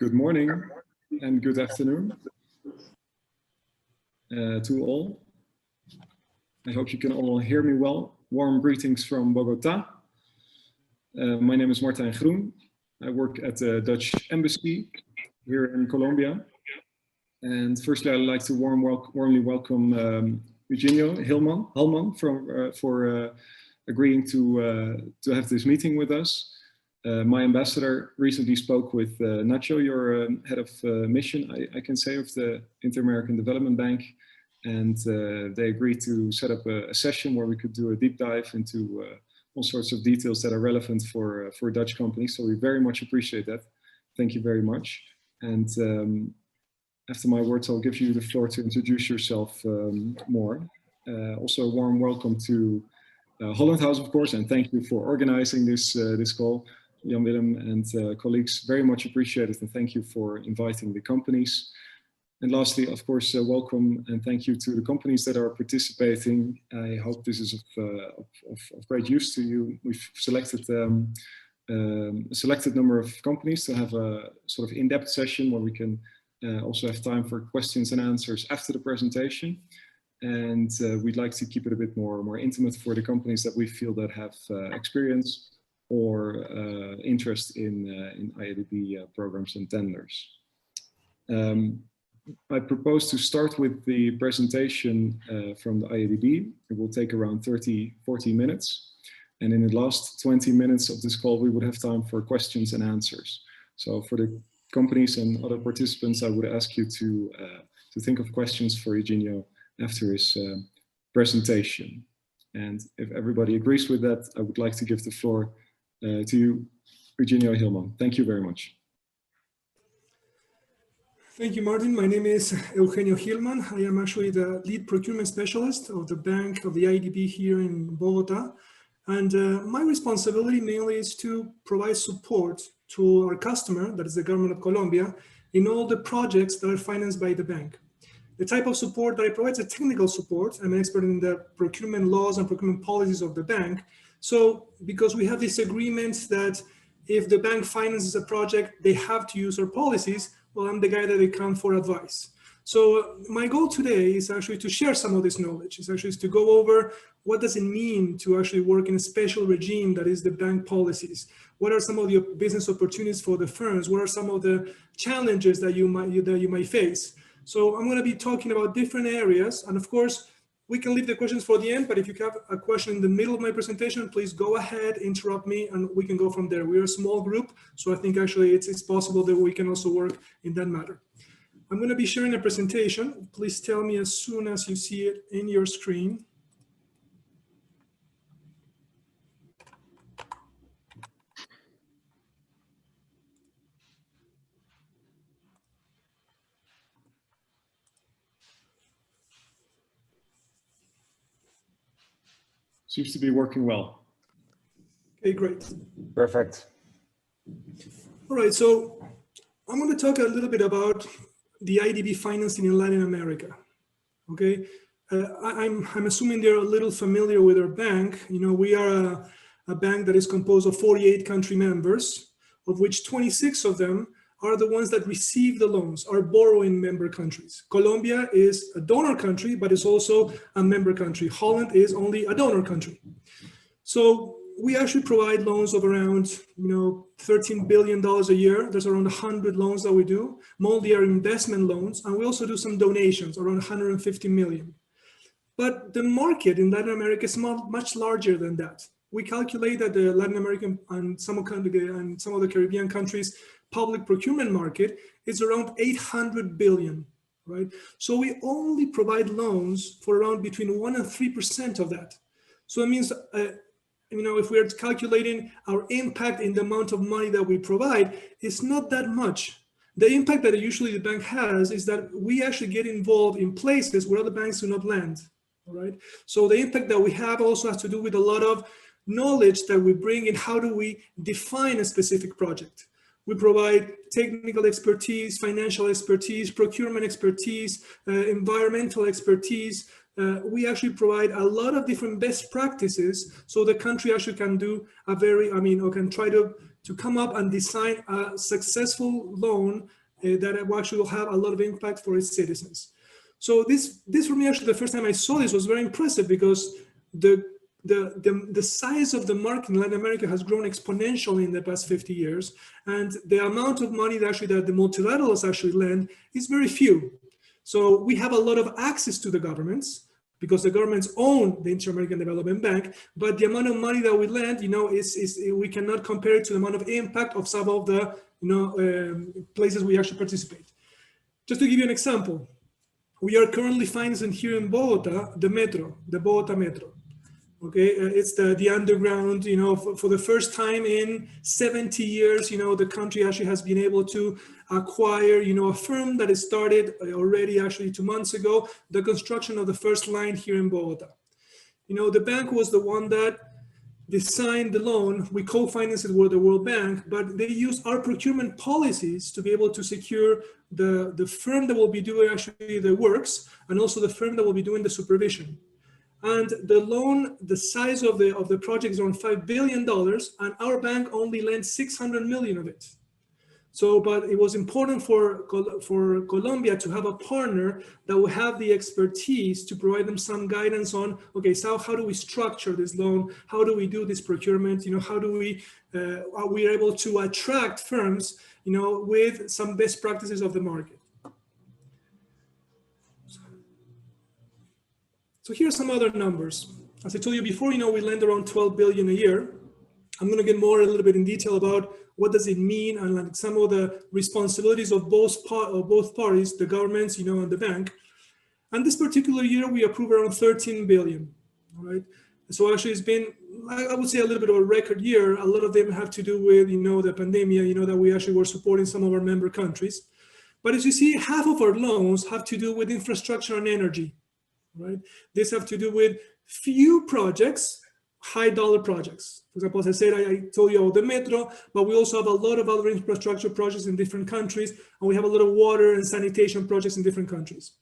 Good morning and good afternoon to all. I hope you can all hear me well. Warm greetings from Bogota. My name is Martijn Groen. I work at the Dutch Embassy here in Colombia. And firstly, I'd like to warmly welcome Eugenio Hellman for agreeing to have this meeting with us. My ambassador recently spoke with Nacho, your head of mission, I can say, of the Inter-American Development Bank. And they agreed to set up a session where we could do a deep dive into all sorts of details that are relevant for Dutch companies. So we very much appreciate that. Thank you very much. And after my words, I'll give you the floor to introduce yourself more. Also a warm welcome to Holland House, of course, and thank you for organizing this call. Jan Willem and colleagues, very much appreciated, and thank you for inviting the companies. And lastly, of course, welcome and thank you to the companies that are participating. I hope this is of great use to you. We've selected a selected number of companies to have a sort of in-depth session where we can also have time for questions and answers after the presentation. And we'd like to keep it a bit more intimate for the companies that we feel that have experience or interest in IADB programs and tenders. I propose to start with the presentation from the IADB. It will take around 30-40 minutes. And in the last 20 minutes of this call, we would have time for questions and answers. So for the companies and other participants, I would ask you to think of questions for Eugenio after his presentation. And if everybody agrees with that, I would like to give the floor to you, Eugenio Hellman. Thank you very much. Thank you, Martin. My name is Eugenio Hellman. I am actually the lead procurement specialist of the bank of the IDB here in Bogota. And my responsibility mainly is to provide support to our customer, that is the government of Colombia, in all the projects that are financed by the bank. The type of support that I provide is a technical support. I'm an expert in the procurement laws and procurement policies of the bank. So because we have this agreement that if the bank finances a project, they have to use our policies, well, I'm the guy that they come for advice. So my goal today is actually to share some of this knowledge. It's actually to go over what does it mean to actually work in a special regime that is the bank policies. What are some of the business opportunities for the firms? What are some of the challenges that you might face? So I'm going to be talking about different areas, and of course, we can leave the questions for the end, but if you have a question in the middle of my presentation, please go ahead, interrupt me, and we can go from there. We're a small group, so I think actually it's possible that we can also work in that matter. I'm going to be sharing a presentation. Please tell me as soon as you see it in your screen. Seems to be working well. Okay, great. Perfect. All right, so I'm going to talk a little bit about the IDB financing in Latin America. Okay, I'm assuming they're a little familiar with our bank. You know, we are a bank that is composed of 48 country members, of which 26 of them are the ones that receive the loans, are borrowing member countries. Colombia is a donor country, but it's also a member country. Holland is only a donor country. So we actually provide loans of around, $13 billion a year. There's around 100 loans that we do. Mostly are investment loans, and we also do some donations, around 150 million. But the market in Latin America is much larger than that. We calculate that the Latin American and some of the Caribbean countries' public procurement market is around 800 billion, right? So we only provide loans for around between 1% and 3% of that. So it means, if we're calculating our impact in the amount of money that we provide, it's not that much. The impact that usually the bank has is that we actually get involved in places where other banks do not land, all right? So the impact that we have also has to do with a lot of knowledge that we bring in how do we define a specific project. We provide technical expertise, financial expertise, procurement expertise, environmental expertise. We actually provide a lot of different best practices so the country actually can do can try to to come up and design a successful loan that actually will have a lot of impact for its citizens. So this for me, actually, the first time I saw this was very impressive, because the size of the market in Latin America has grown exponentially in the past 50 years. And the amount of money that the multilaterals actually lend is very few. So we have a lot of access to the governments, because the governments own the Inter-American Development Bank, but the amount of money that we lend, we cannot compare it to the amount of impact of some of the, places we actually participate. Just to give you an example, we are currently financing here in Bogota, the Bogota Metro. Okay, it's the underground, for the first time in 70 years, the country actually has been able to acquire, a firm that has started already actually 2 months ago, the construction of the first line here in Bogota. The bank was the one that designed the loan. We co-financed it with the World Bank, but they used our procurement policies to be able to secure the firm that will be doing actually the works, and also the firm that will be doing the supervision. And the loan, the size of the project is around $5 billion, and our bank only lent 600 million of it. So, but it was important for Colombia to have a partner that will have the expertise to provide them some guidance on, okay, so how do we structure this loan? How do we do this procurement? How do we, are we able to attract firms, with some best practices of the market? So here are some other numbers. As I told you before, we lend around 12 billion a year. I'm going to get a little bit in detail about what does it mean, and like some of the responsibilities of both parties, the governments, and the bank. And this particular year, we approved around 13 billion, all right? So actually it's been, I would say, a little bit of a record year. A lot of them have to do with, the pandemic, that we actually were supporting some of our member countries. But as you see, half of our loans have to do with infrastructure and energy. Right? This have to do with few projects, high dollar projects. For example, as I said, I told you about the metro, but we also have a lot of other infrastructure projects in different countries, and we have a lot of water and sanitation projects in different countries.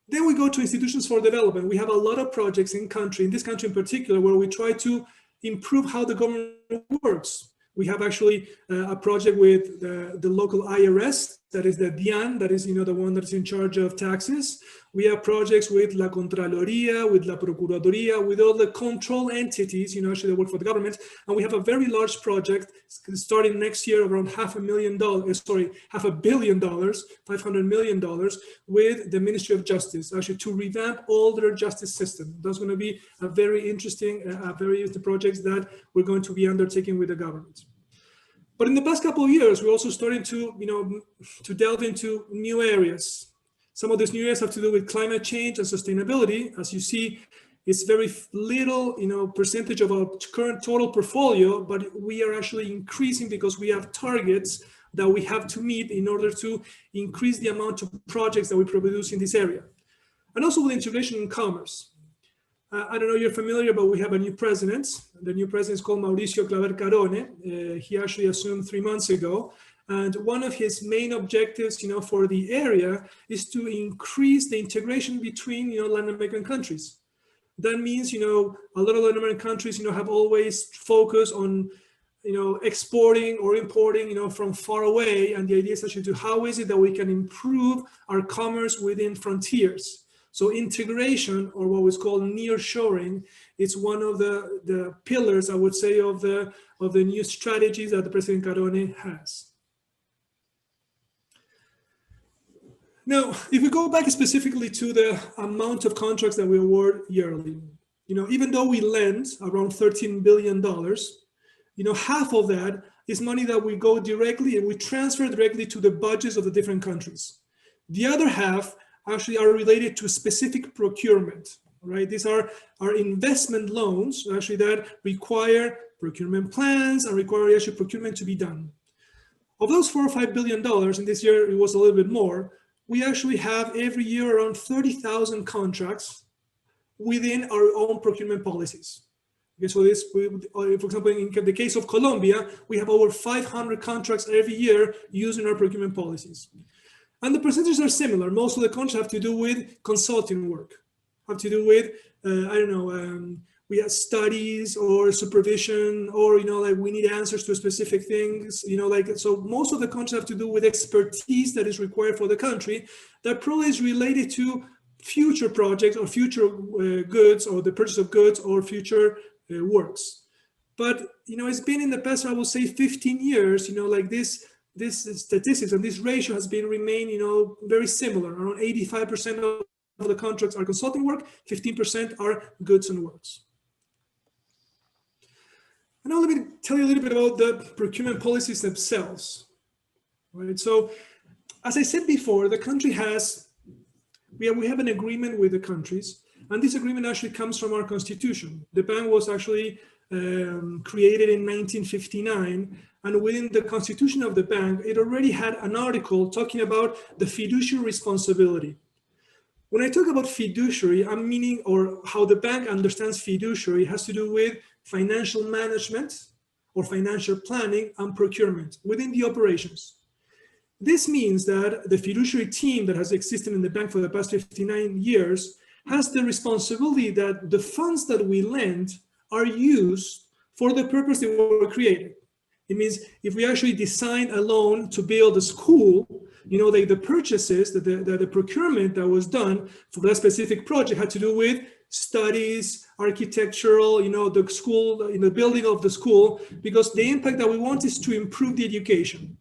Then we go to institutions for development. We have a lot of projects in this country in particular, where we try to improve how the government works. We have actually a project with the local IRS, that is the DIAN, that is the one that is in charge of taxes. We have projects with La Contraloría, with La Procuraduría, with all the control entities, actually that work for the government. And we have a very large project starting next year, around $500 million, $500 million, with the Ministry of Justice, actually to revamp all their justice system. That's going to be a very interesting, projects that we're going to be undertaking with the government. But in the past couple of years, we're also starting to, to delve into new areas. Some of these new areas have to do with climate change and sustainability. As you see, it's very little, percentage of our current total portfolio, but we are actually increasing because we have targets that we have to meet in order to increase the amount of projects that we produce in this area. And also with integration in commerce. I don't know if you're familiar, but we have a new president. The new president is called Mauricio Claver Carone. He actually assumed 3 months ago. And one of his main objectives, for the area is to increase the integration between, Latin American countries. That means, a lot of Latin American countries, have always focused on, exporting or importing, from far away. And the idea is actually how is it that we can improve our commerce within frontiers? So integration, or what was called nearshoring, it's one of the pillars, I would say, of the new strategies that the President Carone has. Now, if we go back specifically to the amount of contracts that we award yearly, even though we lend around $13 billion, half of that is money that we go directly and we transfer directly to the budgets of the different countries. The other half actually are related to specific procurement, right? These are our investment loans, actually, that require procurement plans and require actually procurement to be done. Of those $4 or $5 billion, and this year it was a little bit more, we actually have every year around 30,000 contracts within our own procurement policies. Okay, so this, for example, in the case of Colombia, we have over 500 contracts every year using our procurement policies. And the percentages are similar. Most of the contracts have to do with consulting work, have to do with, we have studies or supervision, or, you know, like we need answers to specific things, you know, like, so most of the countries have to do with expertise that is required for the country that probably is related to future projects or future goods, or the purchase of goods, or future works. But, you know, it's been in the past, I will say 15 years, you know, like this statistics and this ratio has been remain, you know, very similar. Around 85% of the contracts are consulting work, 15% are goods and works. And now let me tell you a little bit about the procurement policies themselves. Right. So, as I said before, the country has, we have an agreement with the countries, and this agreement actually comes from our constitution. The bank was actually created in 1959, and within the constitution of the bank, it already had an article talking about the fiduciary responsibility. When I talk about fiduciary, I'm meaning, or how the bank understands fiduciary, has to do with financial management or financial planning and procurement within the operations. This means that the fiduciary team that has existed in the bank for the past 59 years has the responsibility that the funds that we lend are used for the purpose they were created. It means if we actually design a loan to build a school, you know, the purchases, the procurement that was done for that specific project had to do with studies, architectural, you know, the school, in the building of the school, because the impact that we want is to improve the education.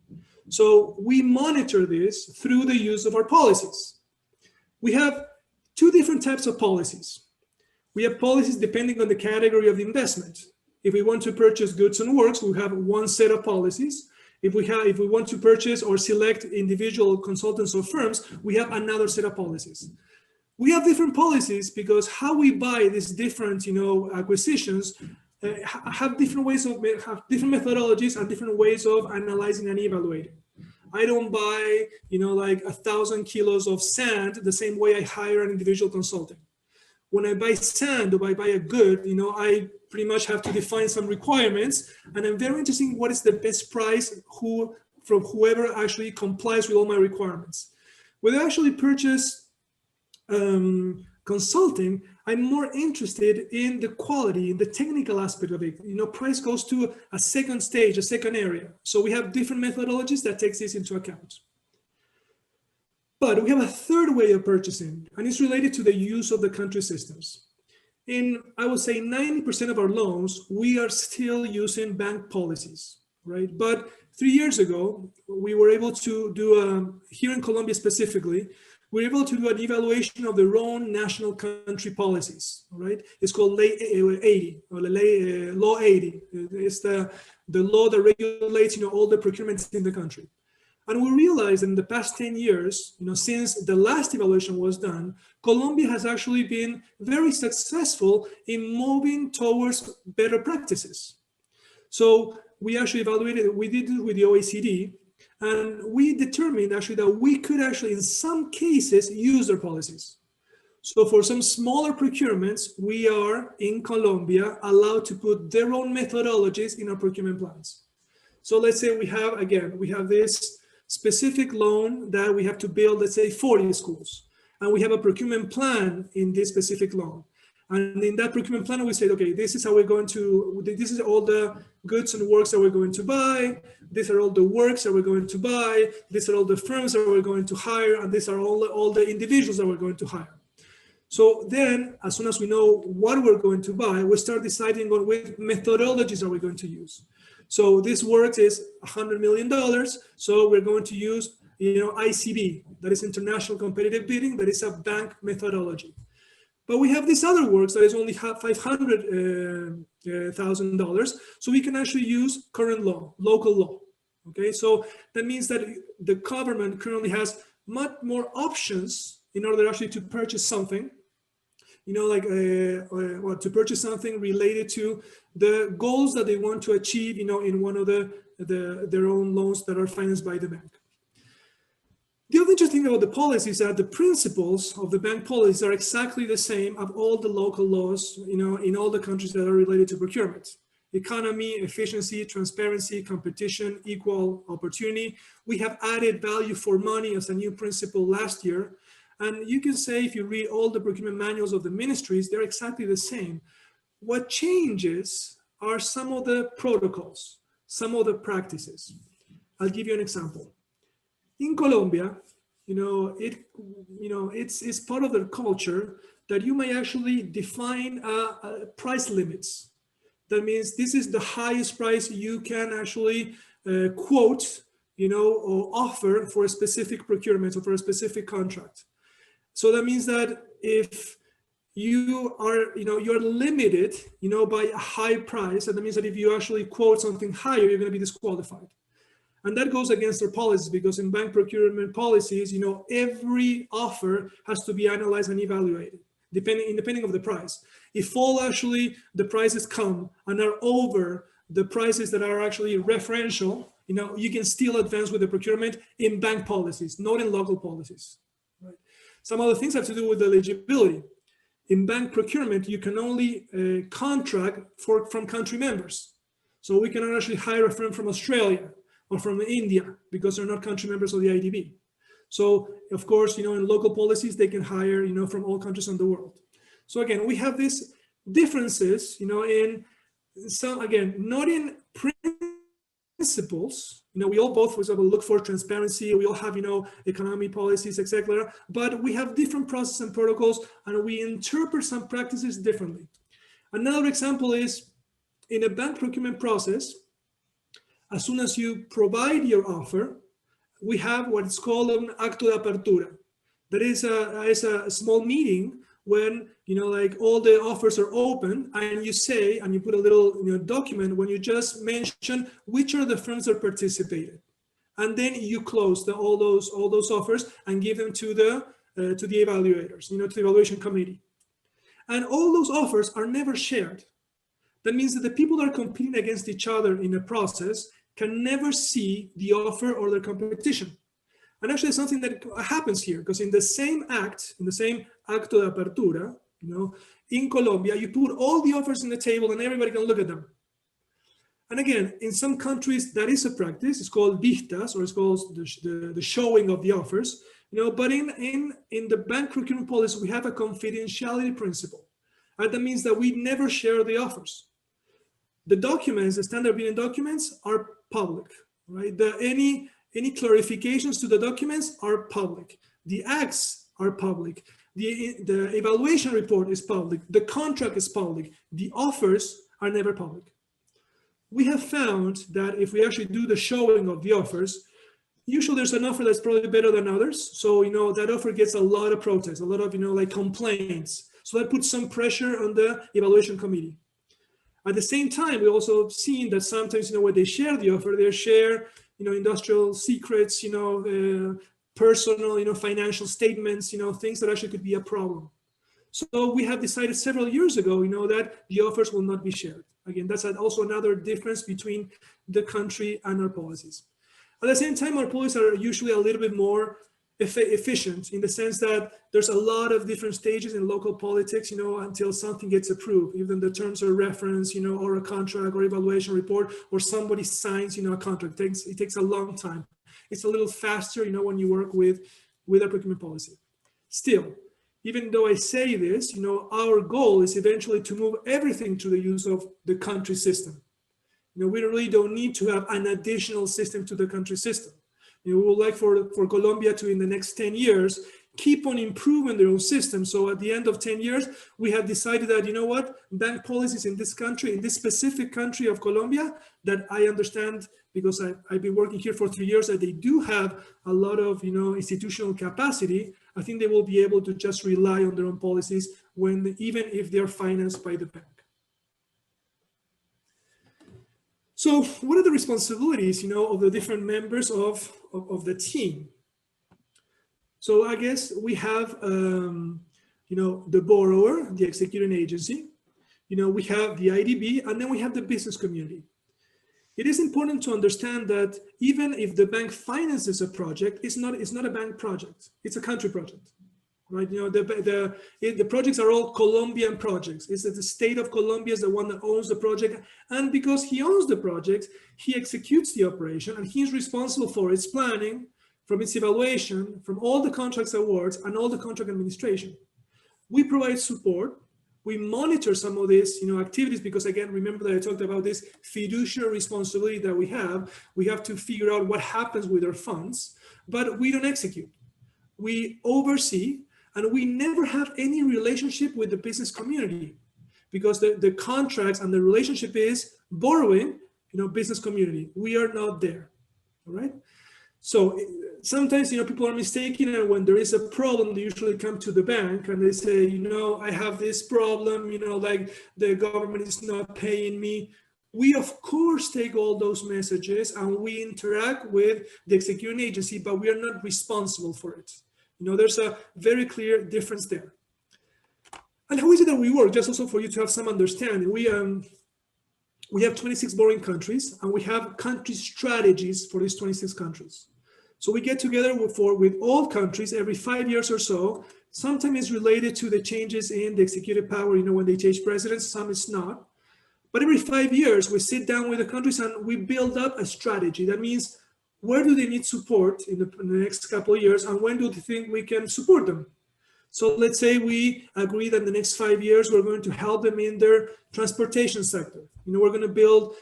So we monitor this through the use of our policies. We have two different types of policies. We have policies depending on the category of the investment. If we want to purchase goods and works, we have one set of policies. If we want to purchase or select individual consultants or firms, we have another set of policies. We have different policies because how we buy these different, you know, acquisitions have different ways of, have different methodologies and different ways of analyzing and evaluating. I don't buy, you know, like 1,000 kilos of sand the same way I hire an individual consultant. When I buy sand or I buy a good, you know, I pretty much have to define some requirements, and I'm very interested in what is the best price from whoever actually complies with all my requirements. When I actually purchase consulting, I'm more interested in the quality, in the technical aspect of it. You know, price goes to a second stage, a second area. So we have different methodologies that takes this into account. But we have a third way of purchasing, and it's related to the use of the country systems. In, I would say, 90% of our loans, we are still using bank policies, right? But 3 years ago, we were able to do, here in Colombia specifically, we were able to do an evaluation of their own national country policies, right? It's called Ley 80, or Law 80. It's the law that regulates, you know, all the procurements in the country. And we realized in the past 10 years, you know, since the last evaluation was done, Colombia has actually been very successful in moving towards better practices. So we actually evaluated, we did it with the OECD, and we determined actually that we could actually, in some cases, use their policies. So for some smaller procurements, we are in Colombia allowed to put their own methodologies in our procurement plans. So let's say we have this specific loan that we have to build, let's say 40 schools, and we have a procurement plan in this specific loan. And in that procurement plan, we said, okay, this is how we're going to, this is all the goods and works that we're going to buy. These are all the works that we're going to buy. These are all the firms that we're going to hire. And these are all the individuals that we're going to hire. So then, as soon as we know what we're going to buy, we start deciding on which methodologies are we going to use. So this work is $100 million. So we're going to use, you know, ICB, that is International Competitive Bidding, that is a bank methodology. But we have this other works that is only $500,000. So we can actually use current law, local law. Okay, so that means that the government currently has much more options in order actually to purchase something, you know, like to purchase something related to the goals that they want to achieve, you know, in one of their own loans that are financed by the bank. The other interesting thing about the policy is that the principles of the bank policies are exactly the same of all the local laws, you know, in all the countries that are related to procurement. Economy, efficiency, transparency, competition, equal opportunity. We have added value for money as a new principle last year. And you can say, if you read all the procurement manuals of the ministries, they're exactly the same. what changes are some of the protocols, some of the practices. I'll give you an example. In Colombia, it's part of their culture that you may actually define price limits. That means this is the highest price you can actually quote, or offer for a specific procurement or for a specific contract. So that means that if you are, you're limited, by a high price, and that means that if you actually quote something higher, you're going to be disqualified. And that goes against their policies, because in bank procurement policies, every offer has to be analyzed and evaluated, depending of the price. If all actually the prices come and are over the prices that are actually referential, you can still advance with the procurement in bank policies, not in local policies. Right? Some other things have to do with eligibility. In bank procurement, you can only contract from country members. So we cannot actually hire a firm from Australia or from India because they're not country members of the IDB. So of course, in local policies, they can hire, from all countries in the world. So again, we have these differences, in some, again, not in principles. We all both, for example, look for transparency. We all have, economy policies, etc. But we have different processes and protocols, and we interpret some practices differently. Another example is in a bank procurement process. As soon as you provide your offer, we have what is called an acto de apertura. That is a small meeting when, like all the offers are open, and you say, and you put a little document when you just mention which are the firms that participated. And then you close all those offers and give them to the evaluators, to the evaluation committee. And all those offers are never shared. That means that the people that are competing against each other in a process can never see the offer or their competition. And actually something that happens here, because in the same act, in the same acto de apertura, in Colombia, you put all the offers on the table and everybody can look at them. And again, in some countries, that is a practice. It's called vistas, or it's called the showing of the offers. But in the bank procurement policy, we have a confidentiality principle. And that means that we never share the offers. The documents, the standard bidding documents, are public, right? Any clarifications to the documents are public. The acts are public. The evaluation report is public. The contract is public. The offers are never public. We have found that if we actually do the showing of the offers, usually there's an offer that's probably better than others. So, that offer gets a lot of protests, a lot of, like complaints. So that puts some pressure on the evaluation committee. At the same time, we also have seen that sometimes, when they share the offer, they share, industrial secrets, personal, financial statements, things that actually could be a problem. So we have decided several years ago, that the offers will not be shared. Again, that's also another difference between the country and our policies. At the same time, our policies are usually a little bit more efficient in the sense that there's a lot of different stages in local politics, until something gets approved, even the terms of reference, or a contract or evaluation report, or somebody signs, a contract. It takes a long time. It's a little faster, when you work with a procurement policy. Still, even though I say this, our goal is eventually to move everything to the use of the country system. We really don't need to have an additional system to the country system. We would like for Colombia to, in the next 10 years, keep on improving their own system. So at the end of 10 years, we have decided that, bank policies in this country, in this specific country of Colombia, that I understand, because I've been working here for 3 years, that they do have a lot of, institutional capacity. I think they will be able to just rely on their own policies even if they're financed by the bank. So what are the responsibilities, of the different members of the team? So I guess we have, the borrower, the executing agency, we have the IDB, and then we have the business community. It is important to understand that even if the bank finances a project, it's not a bank project, it's a country project. Right, the projects are all Colombian projects. It's that the state of Colombia is the one that owns the project, and because he owns the project, he executes the operation, and he's responsible for its planning, from its evaluation, from all the contracts awards, and all the contract administration. We provide support. we monitor some of these, activities, because again, remember that I talked about this fiduciary responsibility that we have. We have to figure out what happens with our funds, but we don't execute. We oversee, and we never have any relationship with the business community, because the contracts and the relationship is borrowing, business community. We are not there, all right? So sometimes, people are mistaken, and when there is a problem, they usually come to the bank and they say, I have this problem, like the government is not paying me. We, of course, take all those messages and we interact with the executing agency, but we are not responsible for it. There's a very clear difference there. And how is it that we work? Just also for you to have some understanding. We have 26 borrowing countries, and we have country strategies for these 26 countries. So we get together with all countries every 5 years or so. Sometimes it's related to the changes in the executive power, when they change presidents, some it's not. But every 5 years, we sit down with the countries and we build up a strategy. That means, where do they need support in the next couple of years, and when do they think we can support them? So let's say we agree that in the next 5 years, we're going to help them in their transportation sector. We're going to build,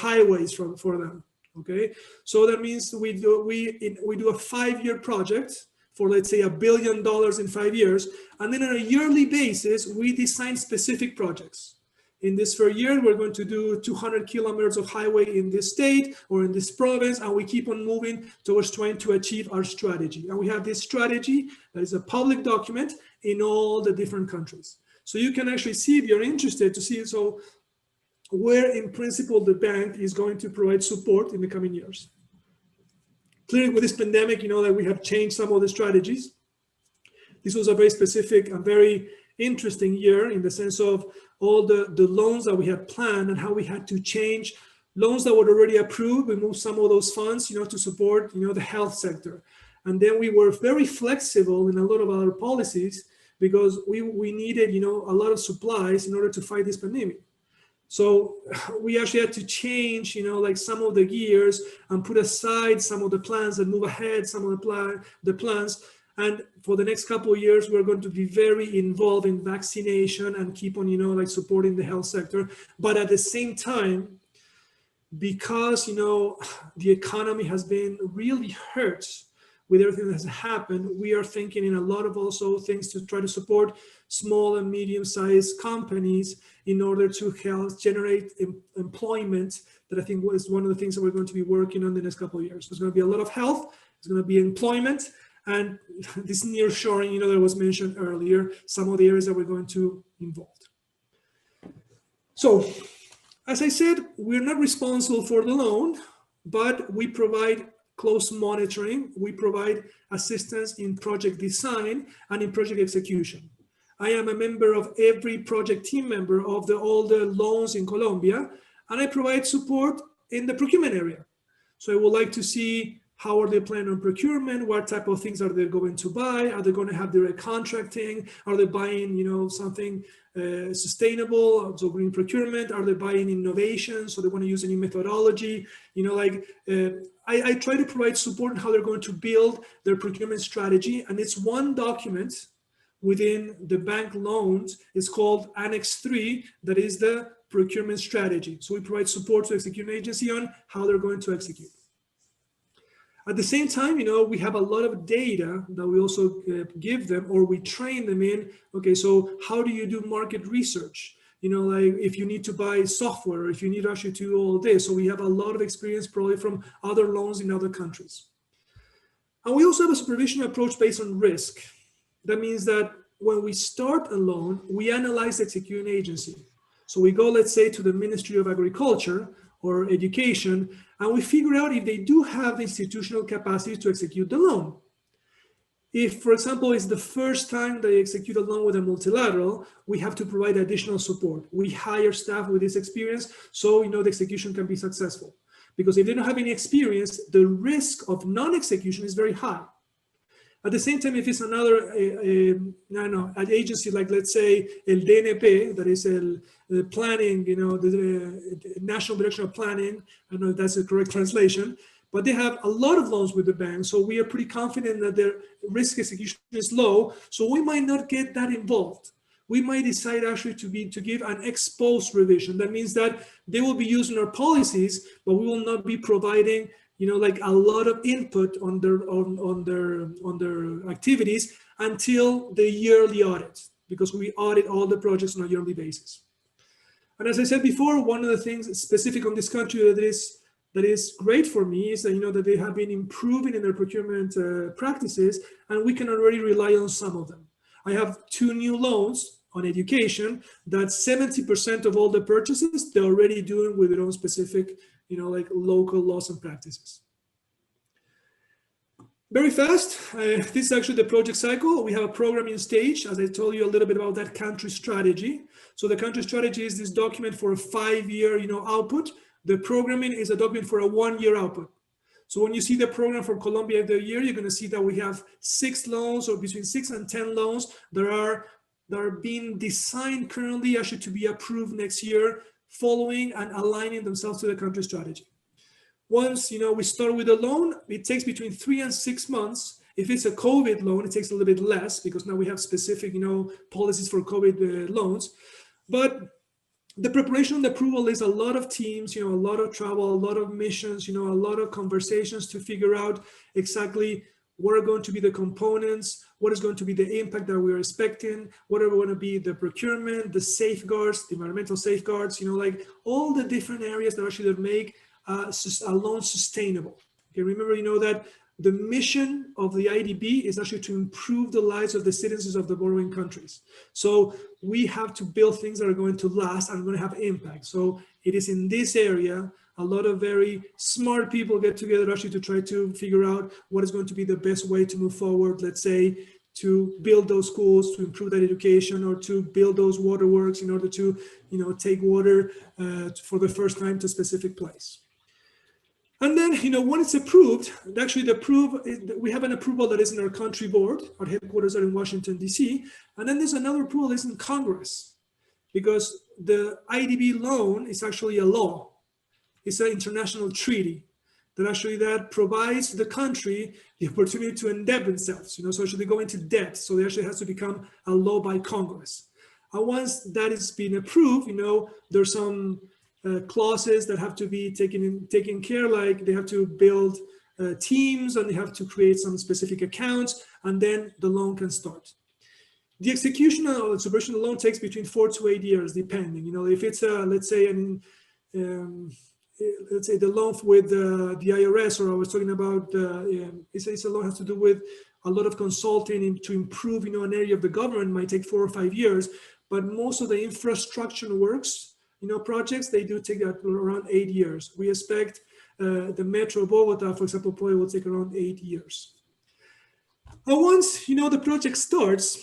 highways for them. Okay. So that means we do a 5-year project for, let's say, $1 billion in 5 years. And then on a yearly basis, we design specific projects. In this first year, we're going to do 200 kilometers of highway in this state or in this province, and we keep on moving towards trying to achieve our strategy. And we have this strategy that is a public document in all the different countries. So you can actually see, if you're interested, to see where in principle the bank is going to provide support in the coming years. Clearly with this pandemic, that we have changed some of the strategies. This was a very specific and very interesting year in the sense of all the loans that we had planned and how we had to change loans that were already approved. We moved some of those funds, to support, the health sector. And then we were very flexible in a lot of our policies because we needed, a lot of supplies in order to fight this pandemic. So we actually had to change, some of the gears and put aside some of the plans and move ahead some of the plans. And for the next couple of years, we're going to be very involved in vaccination and keep on, supporting the health sector. But at the same time, because, the economy has been really hurt with everything that has happened, we are thinking in a lot of also things to try to support small and medium-sized companies in order to help generate employment. That I think was one of the things that we're going to be working on the next couple of years. There's going to be a lot of health, there's going to be employment, and this nearshoring, that was mentioned earlier, some of the areas that we're going to involve. So, as I said, we're not responsible for the loan, but we provide close monitoring. We provide assistance in project design and in project execution. I am a member of every project team member of all the loans in Colombia, and I provide support in the procurement area. So I would like to see how are they planning on procurement? What type of things are they going to buy? Are they going to have direct contracting? Are they buying, something sustainable, so green procurement? Are they buying innovation? So they want to use a new methodology. I try to provide support on how they're going to build their procurement strategy. And it's one document within the bank loans. It's called Annex 3, that is the procurement strategy. So we provide support to the executing agency on how they're going to execute. At the same time, we have a lot of data that we also give them, or we train them in, okay, so how do you do market research? Like if you need to buy software, if you need actually to do all this. So we have a lot of experience probably from other loans in other countries. And we also have a supervision approach based on risk. That means that when we start a loan, we analyze the executing agency. So we go, let's say, to the Ministry of Agriculture or Education, and we figure out if they do have the institutional capacity to execute the loan. If, for example, it's the first time they execute a loan with a multilateral, we have to provide additional support. We hire staff with this experience so the execution can be successful. Because if they don't have any experience, the risk of non-execution is very high. At the same time, if it's another an agency like, let's say, El DNP, that is the planning, the National Direction of Planning, I don't know if that's the correct translation, but they have a lot of loans with the bank. So we are pretty confident that their risk execution is low. So we might not get that involved. we might decide actually to give an ex post revision. That means that they will be using our policies, but we will not be providing, like a lot of input on their activities until the yearly audit, because we audit all the projects on a yearly basis. And as I said before, one of the things specific on this country that is great for me is that, that they have been improving in their procurement practices, and we can already rely on some of them. I have 2 new loans on education that 70% of all the purchases they're already doing with their own specific, like local laws and practices. Very fast, this is actually the project cycle. We have a programming stage, as I told you a little bit about that country strategy. So the country strategy is this document for a 5-year, output. The programming is a document for a 1-year output. So when you see the program for Colombia of the year, you're going to see that we have 6 loans, or between 6 and 10 loans that are being designed currently, actually to be approved next year, following and aligning themselves to the country strategy. Once we start with a loan, it takes between 3 and 6 months. If it's a COVID loan, it takes a little bit less, because now we have specific policies for COVID loans. But the preparation and the approval is a lot of teams, a lot of travel, a lot of missions, a lot of conversations to figure out exactly what are going to be the components, what is going to be the impact that we are expecting, what are going to be the procurement, the safeguards, the environmental safeguards, like all the different areas that actually make a loan sustainable. Okay, remember, that the mission of the IDB is actually to improve the lives of the citizens of the borrowing countries. So we have to build things that are going to last and going to have impact. So it is in this area, a lot of very smart people get together actually to try to figure out what is going to be the best way to move forward, let's say, to build those schools, to improve that education, or to build those waterworks in order to, take water for the first time to a specific place. And then, when it's approved, actually we have an approval that is in our country board. Our headquarters are in Washington, D.C. And then there's another approval that's in Congress, because the IDB loan is actually a law. It's an international treaty that provides the country the opportunity to endebt themselves, so actually go into debt. So they actually has to become a law by Congress. And once that is being approved, there's some clauses that have to be taken care, like they have to build teams, and they have to create some specific accounts, and then the loan can start. The execution of the supervision of the loan takes between 4 to 8 years, depending. If it's let's say the loan with the IRS, or I was talking about, it's a loan has to do with a lot of consulting to improve, an area of the government, might take 4 or 5 years, but most of the infrastructure works, projects, they do take around 8 years. We expect the Metro Bogota, for example, probably will take around 8 years. And once, the project starts,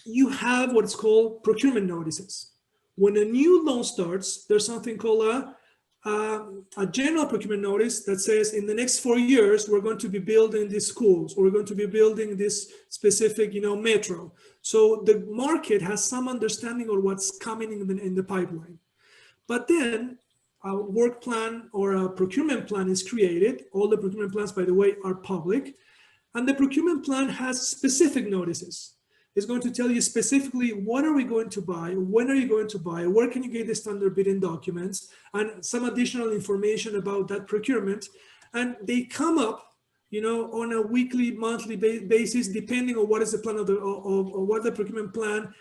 you have what's called procurement notices. When a new loan starts, there's something called a general procurement notice that says in the next 4 years, we're going to be building these schools, or we're going to be building this specific, metro. So the market has some understanding of what's coming in the pipeline. But then a work plan or a procurement plan is created. All the procurement plans, by the way, are public. And the procurement plan has specific notices. It's going to tell you specifically what are we going to buy, when are you going to buy, where can you get the standard bidding documents, and some additional information about that procurement. And they come up, on a weekly, monthly basis, depending on what is the plan of what the procurement plan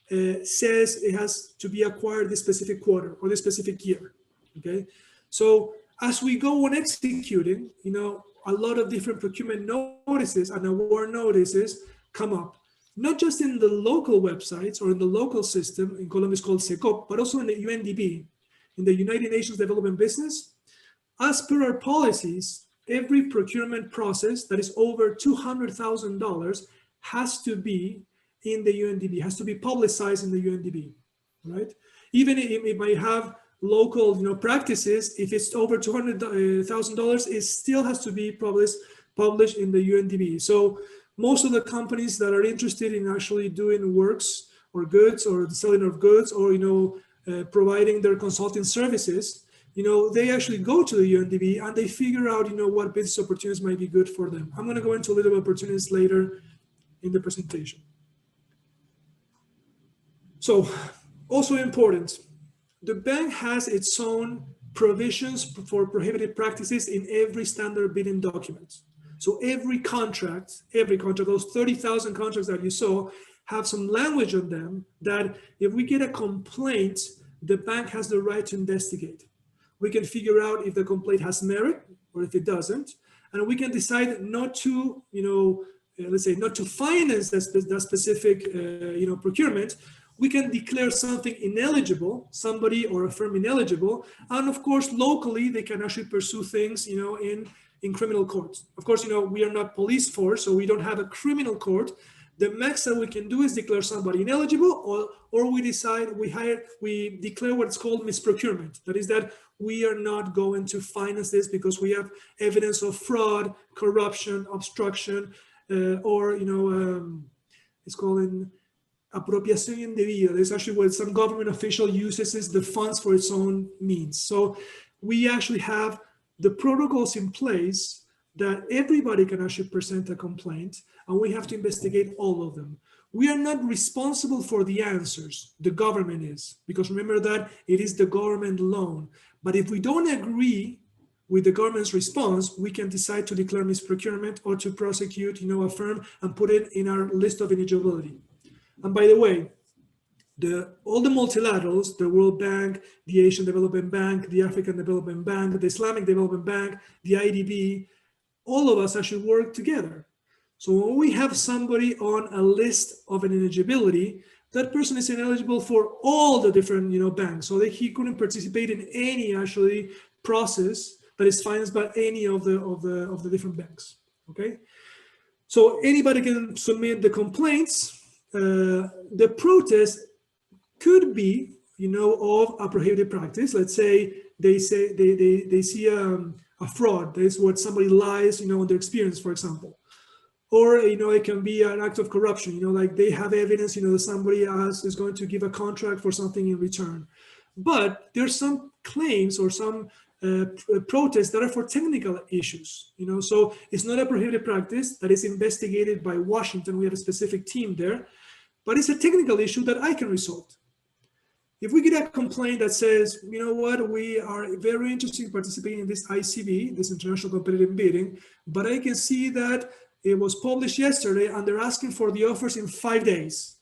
says it has to be acquired this specific quarter or this specific year. Okay, so as we go on executing, a lot of different procurement notices and award notices come up. Not just in the local websites or in the local system, in Colombia it's called SECOP, but also in the UNDB, in the United Nations Development Business. As per our policies, every procurement process that is over $200,000 has to be in the UNDB, has to be publicized in the UNDB, right? Even if it might have local practices, if it's over $200,000, it still has to be published in the UNDB. So most of the companies that are interested in actually doing works or goods or the selling of goods or, providing their consulting services, they actually go to the UNDB and they figure out, what business opportunities might be good for them. I'm going to go into a little opportunities later in the presentation. So also important, the bank has its own provisions for prohibited practices in every standard bidding document. So every contract, those 30,000 contracts that you saw have some language on them that if we get a complaint, the bank has the right to investigate. We can figure out if the complaint has merit or if it doesn't, and we can decide not to, let's say, not to finance that specific, procurement. We can declare something ineligible, somebody or a firm ineligible, and of course, locally, they can actually pursue things, in criminal courts. Of course, we are not police force, so we don't have a criminal court. The max that we can do is declare somebody ineligible, or we declare what's called misprocurement. That is that we are not going to finance this because we have evidence of fraud, corruption, obstruction, or it's called apropiación indebida. There's actually what some government official uses the funds for its own means. So we actually have the protocols in place that everybody can actually present a complaint, and we have to investigate all of them. We are not responsible for the answers, the government is, because remember that it is the government alone. But if we don't agree with the government's response, we can decide to declare misprocurement or to prosecute, a firm and put it in our list of eligibility. And by the way, all the multilaterals, the World Bank, the Asian Development Bank, the African Development Bank, the Islamic Development Bank, the IDB, all of us actually work together. So when we have somebody on a list of an eligibility, that person is ineligible for all the different banks, so that he couldn't participate in any actually process that is financed by any of the different banks. Okay, so anybody can submit the complaints. The protest could be of a prohibited practice. Let's say they see a fraud. That is what somebody lies on their experience, for example. Or it can be an act of corruption, like they have evidence that somebody else is going to give a contract for something in return. But there's some claims or some protests that are for technical issues, so it's not a prohibited practice that is investigated by Washington. We have a specific team there, but it's a technical issue that I can resolve. If we get a complaint that says, we are very interested in participating in this ICB, this International Competitive Bidding, but I can see that it was published yesterday and they're asking for the offers in 5 days.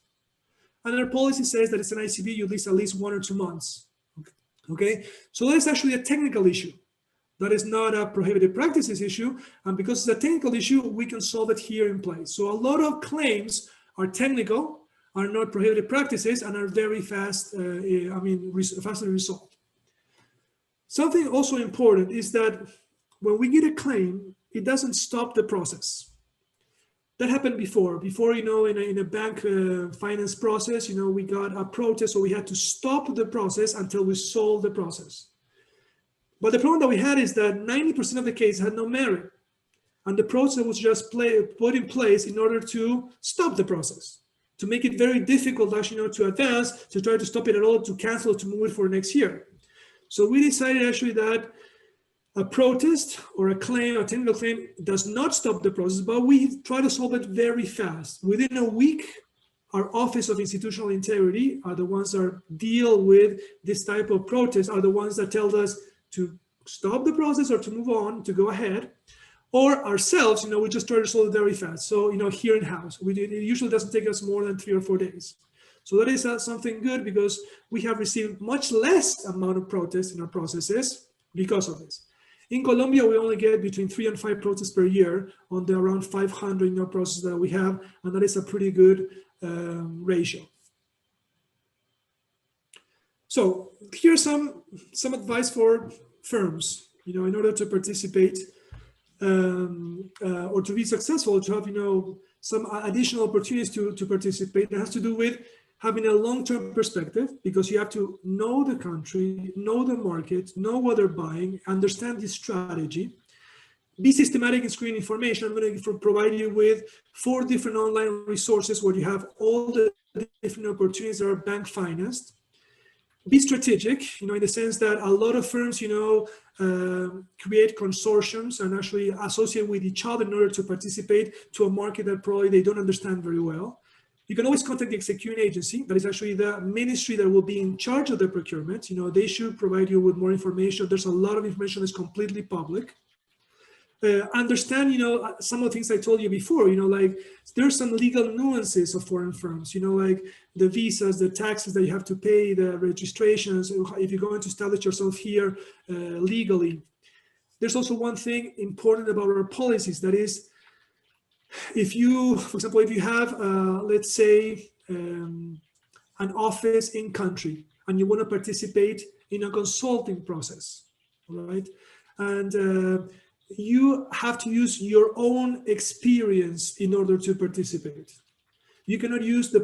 And our policy says that it's an ICB, you list at least 1 or 2 months. Okay, so that's actually a technical issue. That is not a prohibited practices issue. And because it's a technical issue, we can solve it here in place. So a lot of claims are technical, are not prohibited practices, and are very fast, fastly resolved. Something also important is that when we get a claim, it doesn't stop the process. That happened before, in a bank finance process, we got a protest, so we had to stop the process until we solved the process. But the problem that we had is that 90% of the cases had no merit, and the process was just put in place in order to stop the process, to make it very difficult actually to advance, to try to stop it at all, to cancel, to move it for next year. So we decided actually that a protest or a claim, a technical claim, does not stop the process, but we try to solve it very fast. Within a week, our Office of Institutional Integrity are the ones that deal with this type of protest, are the ones that tell us to stop the process or to move on, to go ahead. Or ourselves, we just try to solve it very fast. So, here in-house, it usually doesn't take us more than 3 or 4 days. So that is something good because we have received much less amount of protests in our processes because of this. In Colombia, we only get between 3 and 5 protests per year on the around 500 processes that we have, and that is a pretty good ratio. So here's some advice for firms, in order to participate or to be successful, to have some additional opportunities to participate. It has to do with having a long-term perspective, because you have to know the country, know the market, know what they're buying, understand the strategy, be systematic in screening information. I'm going to provide you with 4 different online resources where you have all the different opportunities that are bank financed. Be strategic, in the sense that a lot of firms, create consortiums and actually associate with each other in order to participate to a market that probably they don't understand very well. You can always contact the executing agency. That is actually the ministry that will be in charge of the procurement. They should provide you with more information. There's a lot of information that's completely public. Understand, some of the things I told you before, like there's some legal nuances of foreign firms, like the visas, the taxes that you have to pay, the registrations, if you're going to establish yourself here legally. There's also one thing important about our policies, that is, if you, for example, if you have, let's say, an office in country and you want to participate in a consulting process, right? And you have to use your own experience in order to participate. You cannot use the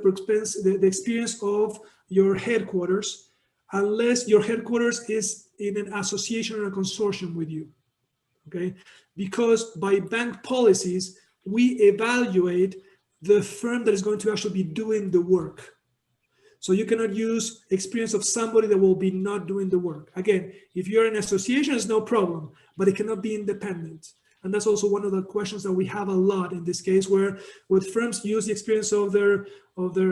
experience of your headquarters unless your headquarters is in an association or a consortium with you, okay? Because by bank policies, we evaluate the firm that is going to actually be doing the work. So you cannot use experience of somebody that will be not doing the work. Again, if you're an association, it's no problem, but it cannot be independent. And that's also one of the questions that we have a lot in this case, where firms use the experience of their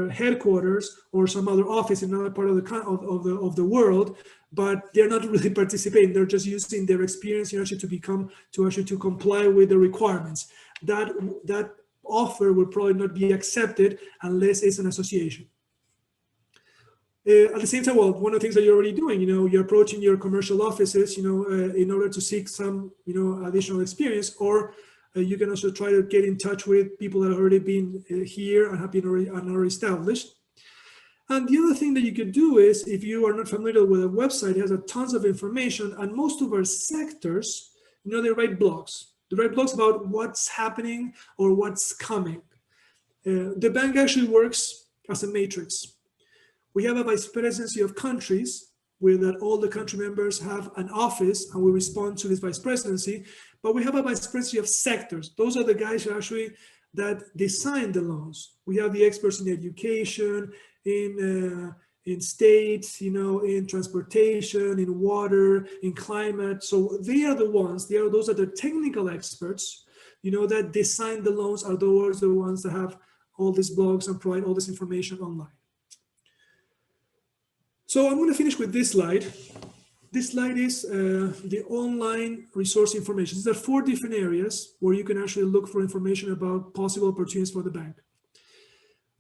headquarters or some other office in another part of the world, but they're not really participating. They're just using their experience to comply with the requirements. That offer will probably not be accepted unless it's an association. At the same time, well, one of the things that you're already doing, you're approaching your commercial offices, in order to seek some, additional experience, or you can also try to get in touch with people that have already been here and have been already established. And the other thing that you could do is, if you are not familiar with a website, it has tons of information, and most of our sectors, they write blogs. They write blogs about what's happening or what's coming. The bank actually works as a matrix. We have a vice presidency of countries where that all the country members have an office and we respond to this vice presidency, but we have a vice presidency of sectors. Those are the guys who actually that design the loans. We have the experts in education, in states, in transportation, in water, in climate. So they are the ones, those are the technical experts, that design the loans, are those the ones that have all these blogs and provide all this information online. So I'm going to finish with this slide. This slide is the online resource information. These are 4 different areas where you can actually look for information about possible opportunities for the bank.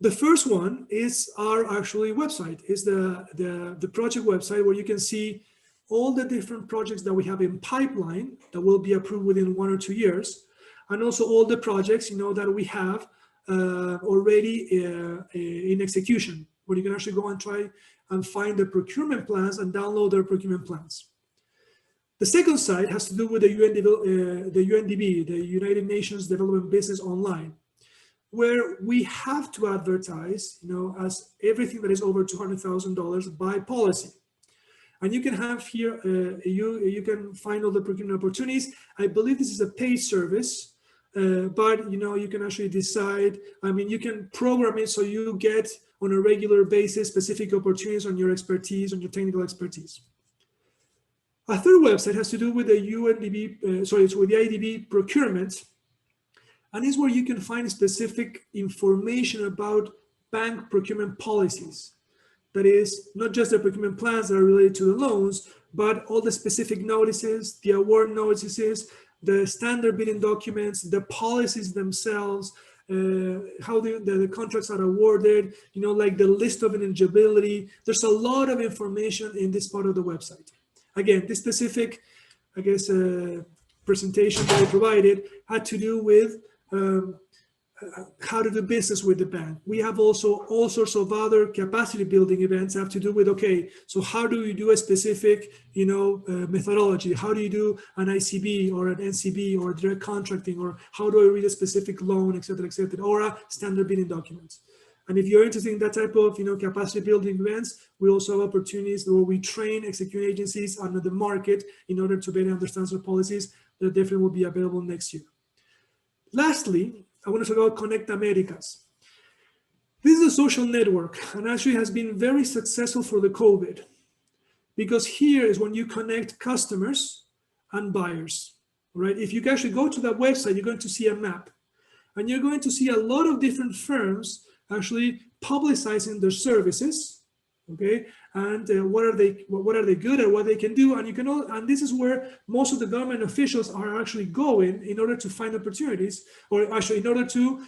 The first one is our actually website, is the project website, where you can see all the different projects that we have in pipeline that will be approved within 1 or 2 years, and also all the projects that we have already in execution, where you can actually go and try and find the procurement plans and download their procurement plans. The second site has to do with the UNDB, the United Nations Development Business Online, where we have to advertise, as everything that is over $200,000 by policy. And you can have here, you can find all the procurement opportunities. I believe this is a paid service, but you can actually decide, you can program it so you get on a regular basis specific opportunities on your expertise, on your technical expertise. A third website has to do with the with the IDB Procurement, and is where you can find specific information about bank procurement policies. That is, not just the procurement plans that are related to the loans, but all the specific notices, the award notices, the standard bidding documents, the policies themselves, how the contracts are awarded, like the list of eligibility. There's a lot of information in this part of the website. Again, this specific, presentation that I provided had to do with how to do business with the bank. We have also all sorts of other capacity building events have to do with, okay, so how do you do a specific, methodology? How do you do an ICB or an NCB or direct contracting, or how do I read a specific loan, et cetera, or a standard bidding document? And if you're interested in that type of, capacity building events, we also have opportunities where we train executing agencies under the market in order to better understand their policies. That definitely will be available next year. Lastly, I want to talk about Connect Americas. This is a social network and actually has been very successful for the COVID, because here is when you connect customers and buyers, right? If you actually go to that website, you're going to see a map, and you're going to see a lot of different firms actually publicizing their services, okay, and what are they good at, what they can do, and you can and this is where most of the government officials are actually going in order to find opportunities, or actually in order to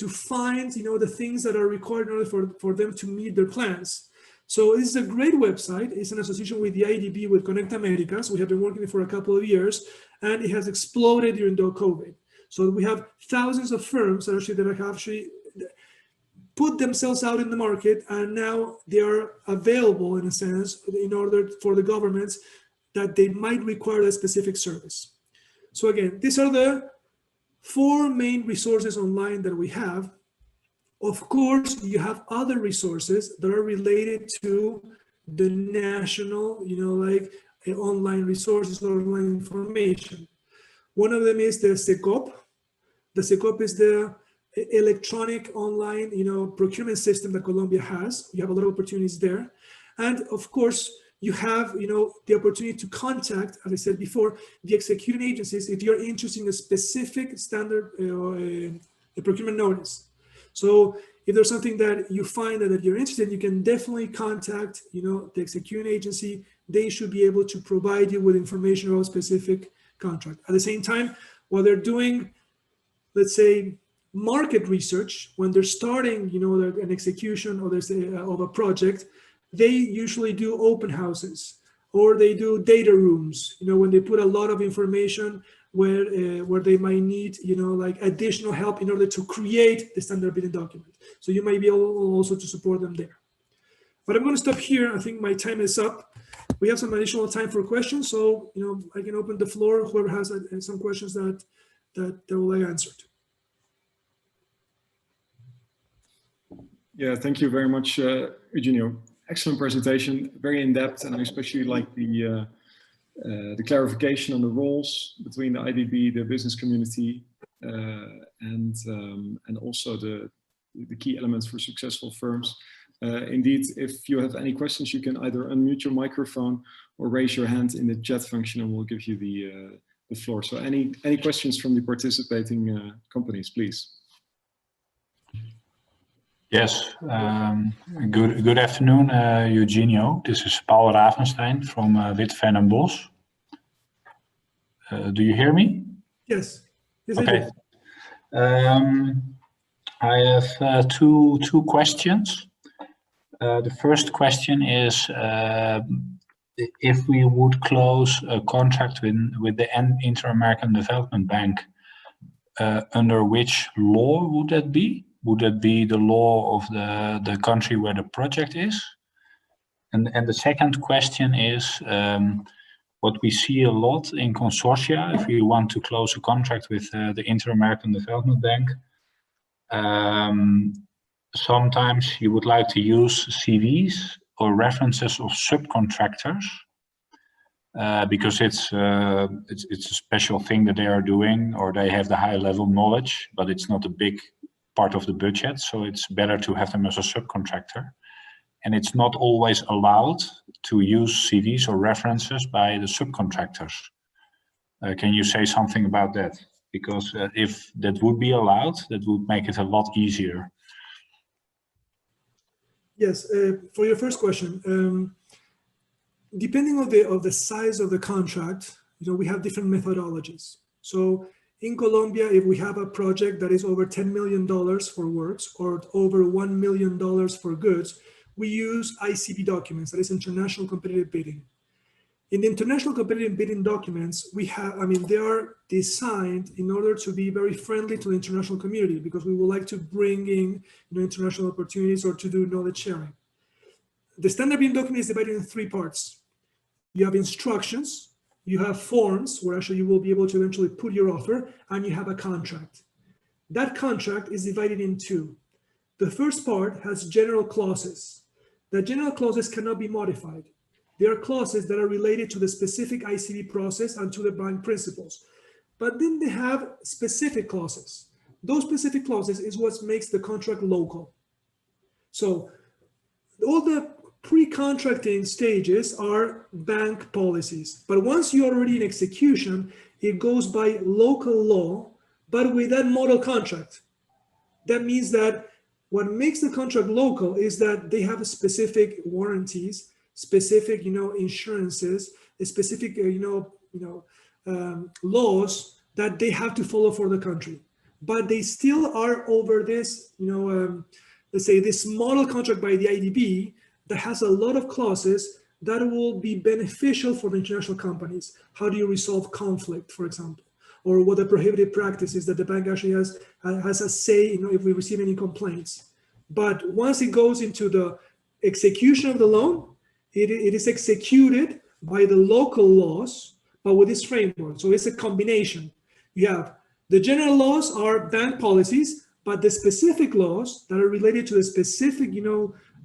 find, you know, the things that are required in order for them to meet their plans. So this is a great website. It's an association with the IDB, with Connect Americas. We have been working for a couple of years, and it has exploded during the COVID. So we have thousands of firms that have actually put themselves out in the market, and now they are available in a sense in order for the governments that they might require a specific service. So again, these are the 4 main resources online that we have. Of course, you have other resources that are related to the national, you know, like online resources or online information. One of them is the SECOP. The SECOP is the electronic online, you know, procurement system that Colombia has. You have a lot of opportunities there. And of course, you have, you know, the opportunity to contact, as I said before, the executing agencies if you're interested in a specific standard a procurement notice. So if there's something that you find that you're interested in, you can definitely contact, you know, the executing agency. They should be able to provide you with information about a specific contract. At the same time, while they're doing, let's say, market research, when they're starting, you know, an execution or of a project, they usually do open houses, or they do data rooms, you know, when they put a lot of information where they might need, you know, like additional help in order to create the standard bidding document. So you might be able also to support them there. But I'm going to stop here. I think my time is up. We have some additional time for questions, so, you know, I can open the floor. Whoever has some questions that will I answered. Yeah, thank you very much, Eugenio. Excellent presentation, very in-depth, and I especially like the clarification on the roles between the IDB, the business community, and also the key elements for successful firms. Indeed, if you have any questions, you can either unmute your microphone or raise your hand in the chat function, and we'll give you the floor. So any questions from the participating companies, please. Yes, good afternoon, Eugenio. This is Paul Ravenstein from Witven and Bos. Do you hear me? Yes. Yes, okay. I have two questions. The first question is, if we would close a contract with the Inter-American Development Bank, under which law would that be? Would that be the law of the country where the project is? And the second question is, what we see a lot in consortia, if we want to close a contract with the Inter-American Development Bank, sometimes you would like to use CVs or references of subcontractors, because it's a special thing that they are doing, or they have the high level knowledge, but it's not a big part of the budget, so it's better to have them as a subcontractor. And it's not always allowed to use CVs or references by the subcontractors. Can you say something about that? Because if that would be allowed, that would make it a lot easier. Yes, for your first question, depending on the size of the contract, you know, we have different methodologies. So in Colombia, if we have a project that is over $10 million for works or over $1 million for goods, we use ICB documents, that is International Competitive Bidding. In the International Competitive Bidding documents, we have, I mean, they are designed in order to be very friendly to the international community, because we would like to bring in, you know, international opportunities or to do knowledge sharing. The standard bidding document is divided in 3 parts. You have instructions, you have forms where actually you will be able to eventually put your offer, and you have a contract. That contract is divided in 2. The first part has general clauses. The general clauses cannot be modified. They are clauses that are related to the specific ICB process and to the bank principles. But then they have specific clauses. Those specific clauses is what makes the contract local. So all the pre-contracting stages are bank policies. But once you're already in execution, it goes by local law, but with that model contract. That means that What makes the contract local is that they have specific warranties, specific, insurances, specific, laws that they have to follow for the country. But they still are over this, let's say this model contract by the IDB that has a lot of clauses that will be beneficial for the international companies. How do you resolve conflict, for example? Or what the prohibited practice is that the bank actually has a say, if we receive any complaints. But once it goes into the execution of the loan, it is executed by the local laws, but with this framework. So it's a combination. You have the general laws are bank policies, but the specific laws that are related to the specific,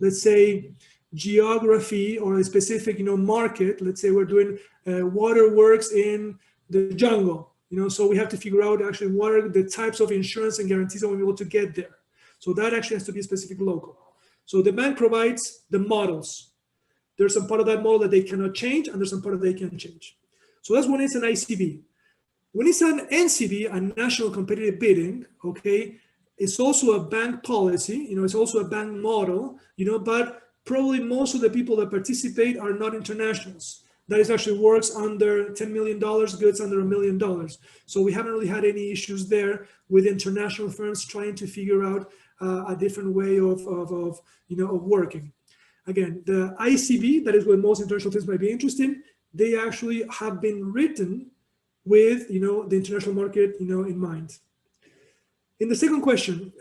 let's say, geography or a specific, market. Let's say we're doing waterworks in the jungle, so we have to figure out actually what are the types of insurance and guarantees that we'll be able to get there. So that actually has to be specific local. So the bank provides the models. There's some part of that model that they cannot change, and there's some part that they can change. So that's when it's an ICB. When it's an NCB, a national competitive bidding, okay, it's also a bank policy, it's also a bank model, but probably most of the people that participate are not internationals. That is actually works under $10 million, goods under $1 million. So we haven't really had any issues there with international firms trying to figure out a different way of working. Again, the ICB, that is where most international firms might be interested, they actually have been written with the international market in mind. In the second question,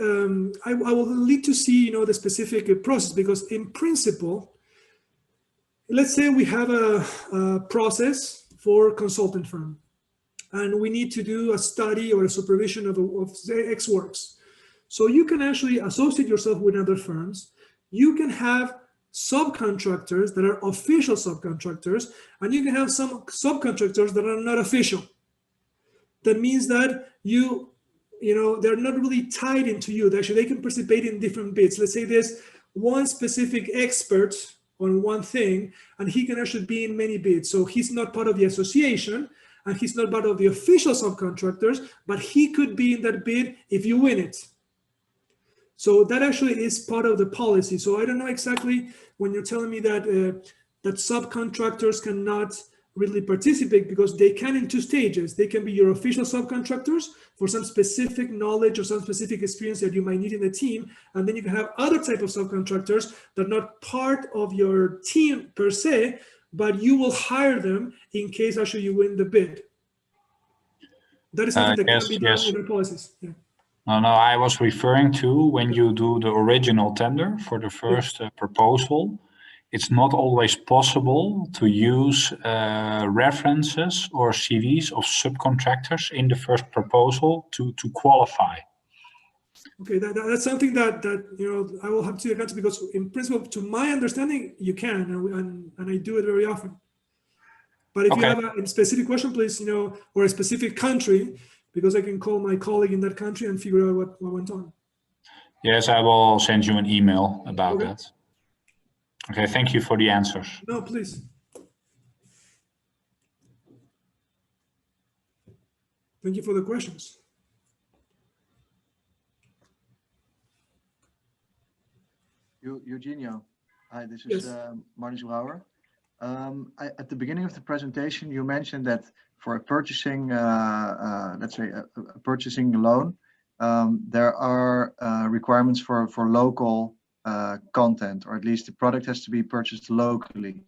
I will need to see the specific process, because in principle, let's say we have a process for consultant firm, and we need to do a study or a supervision of say X works. So you can actually associate yourself with other firms. You can have subcontractors that are official subcontractors, and you can have some subcontractors that are not official. That means that they're not really tied into you. Actually, they can participate in different bids. Let's say there's one specific expert on one thing, and he can actually be in many bids. So he's not part of the association, and he's not part of the official subcontractors, but he could be in that bid if you win it. So that actually is part of the policy. So I don't know exactly when you're telling me that that subcontractors cannot really participate, because they can in two stages. They can be your official subcontractors for some specific knowledge or some specific experience that you might need in the team. And then you can have other type of subcontractors that are not part of your team per se, but you will hire them in case actually you win the bid. That is something that can be done in the policies. Yeah. No, I was referring to when you do the original tender for the first proposal. It's not always possible to use references or CVs of subcontractors in the first proposal to qualify. Okay, that's something that I will have to answer, because in principle, to my understanding, you can, and I do it very often. But if you have a specific question, please, or a specific country, because I can call my colleague in that country and figure out what went on. Yes, I will send you an email about that. Okay, thank you for the answers. No, please. Thank you for the questions. Eugenio, hi, this is Martin Brouwer. At the beginning of the presentation, you mentioned that for a purchasing, let's say a purchasing loan, there are requirements for local content, or at least the product has to be purchased locally.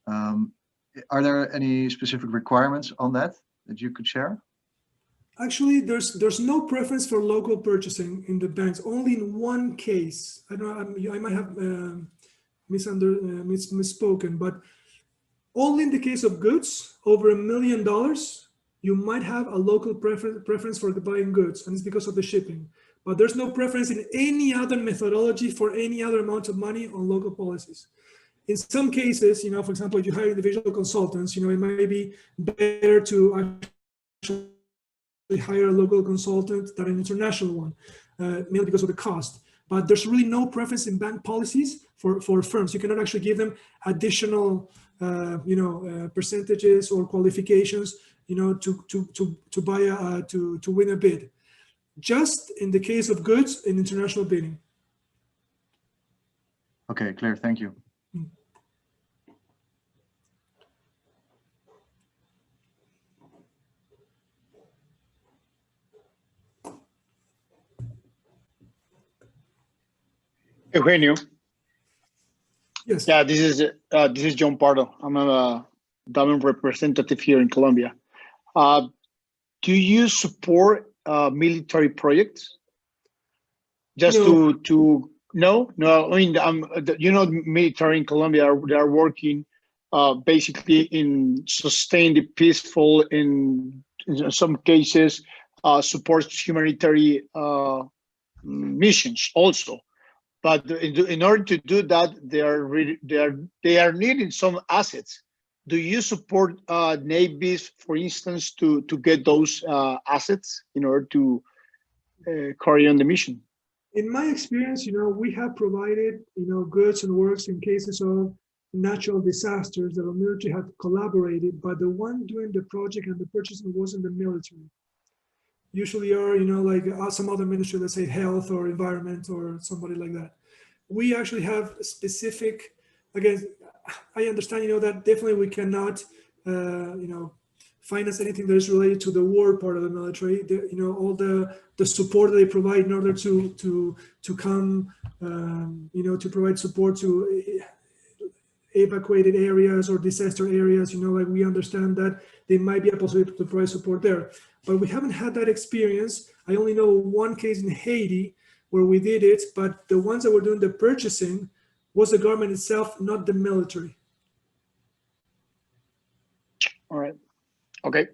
Are there any specific requirements on that you could share? Actually, there's no preference for local purchasing in the banks. Only in one case. I don't know, I might have misspoken, but only in the case of goods over $1 million, you might have a local preference for the buying goods, and it's because of the shipping. But there's no preference in any other methodology for any other amount of money on local policies. In some cases, for example, if you hire individual consultants, it might be better to actually hire a local consultant than an international one, mainly because of the cost. But there's really no preference in bank policies for firms. You cannot actually give them additional, percentages or qualifications, to buy to win a bid. Just in the case of goods in international bidding. Okay, clear. Thank you. Eugenio. Yes. Yeah, this is John Pardo. I'm a government representative here in Colombia. Do you support military projects? Just No. No. I mean, military in Colombia they are working basically in sustain the peaceful, in some cases supports humanitarian missions also. But in order to do that, they are needing some assets. Do you support navies, for instance, to get those assets in order to carry on the mission? In my experience, we have provided, goods and works in cases of natural disasters that our military had collaborated, but the one doing the project and the purchasing wasn't the military. Usually are, like some other ministry, let's say health or environment or somebody like that. We actually have specific, again, I understand, that definitely we cannot, finance anything that is related to the war part of the military. All the support that they provide in order to come, to provide support to evacuated areas or disaster areas, like we understand that there might be a possibility to provide support there. But we haven't had that experience. I only know one case in Haiti where we did it, but the ones that were doing the purchasing was the government itself, not the military. All right. Okay.